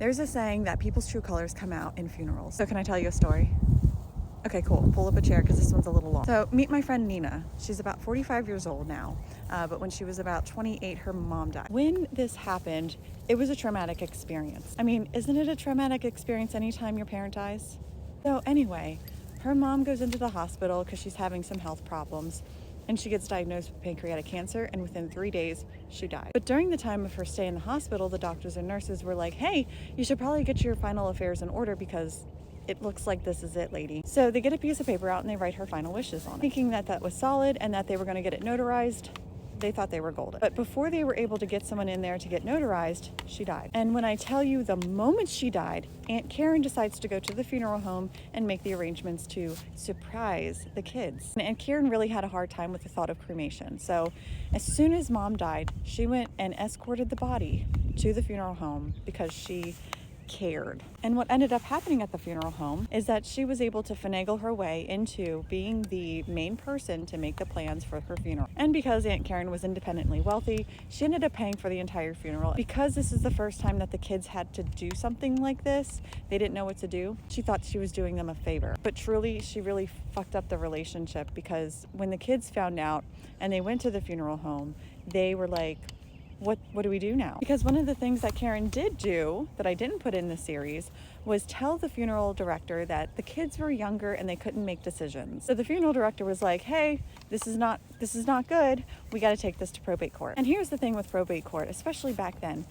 There's a saying that people's true colors come out in funerals. So can I tell you a story? Okay, cool. Pull up a chair because this one's a little long. So meet my friend Nina. She's about 45 years old now, but when she was about 28, her mom died. When this happened, it was a traumatic experience. I mean, isn't it a traumatic experience anytime your parent dies? So anyway, her mom goes into the hospital because she's having some health problems, and she gets diagnosed with pancreatic cancer, and within 3 days, she died. But during the time of her stay in the hospital, the doctors and nurses were like, hey, you should probably get your final affairs in order because it looks like this is it, lady. So they get a piece of paper out and they write her final wishes on it. Thinking that that was solid and that they were going to get it notarized, they thought they were golden. But before they were able to get someone in there to get notarized, she died. And when I tell you the moment she died, Aunt Karen decides to go to the funeral home and make the arrangements to surprise the kids. And Aunt Karen really had a hard time with the thought of cremation. So as soon as Mom died, she went and escorted the body to the funeral home because she cared. And what ended up happening at the funeral home is that she was able to finagle her way into being the main person to make the plans for her funeral. And because Aunt Karen was independently wealthy, she ended up paying for the entire funeral. Because this is the first time that the kids had to do something like this, they didn't know what to do. She thought she was doing them a favor. But truly, she really fucked up the relationship because when the kids found out and they went to the funeral home, they were like, what do we do now? Because one of the things that Karen did do that I didn't put in the series was tell the funeral director that the kids were younger and they couldn't make decisions. So the funeral director was like, hey, this is not good. We got to take this to probate court. And here's the thing with probate court, especially back then,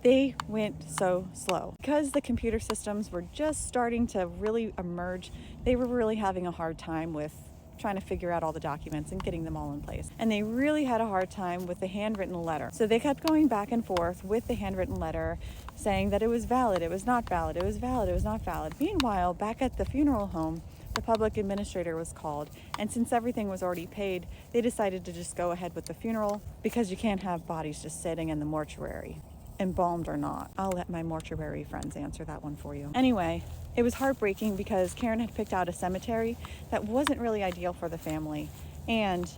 they went so slow. Because the computer systems were just starting to really emerge, they were really having a hard time with trying to figure out all the documents and getting them all in place. And they really had a hard time with the handwritten letter. So they kept going back and forth with the handwritten letter saying that it was valid, it was not valid, it was valid, it was not valid. Meanwhile, back at the funeral home, the public administrator was called, and since everything was already paid, they decided to just go ahead with the funeral because you can't have bodies just sitting in the mortuary, embalmed or not. I'll let my mortuary friends answer that one for you. Anyway, it was heartbreaking because Karen had picked out a cemetery that wasn't really ideal for the family, and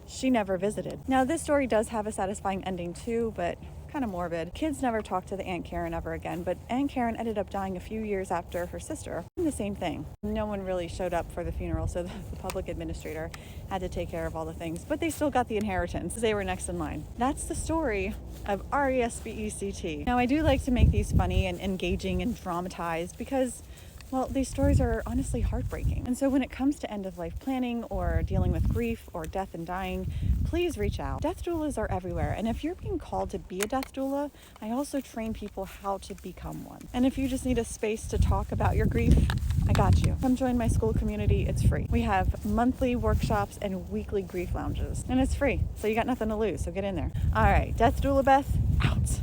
she never visited. Now, this story does have a satisfying ending too, but kind of morbid. Kids never talked to the Aunt Karen ever again, but Aunt Karen ended up dying a few years after her sister. The same thing. No one really showed up for the funeral, so the public administrator had to take care of all the things, but they still got the inheritance. They were next in line. That's the story of RESPECT. Now, I do like to make these funny and engaging and dramatized because, well, these stories are honestly heartbreaking. And so when it comes to end-of-life planning or dealing with grief or death and dying, please reach out. Death doulas are everywhere. And if you're being called to be a death doula, I also train people how to become one. And if you just need a space to talk about your grief, I got you. Come join my school community. It's free. We have monthly workshops and weekly grief lounges. And it's free. So you got nothing to lose. So get in there. All right. Death Doula Beth, out.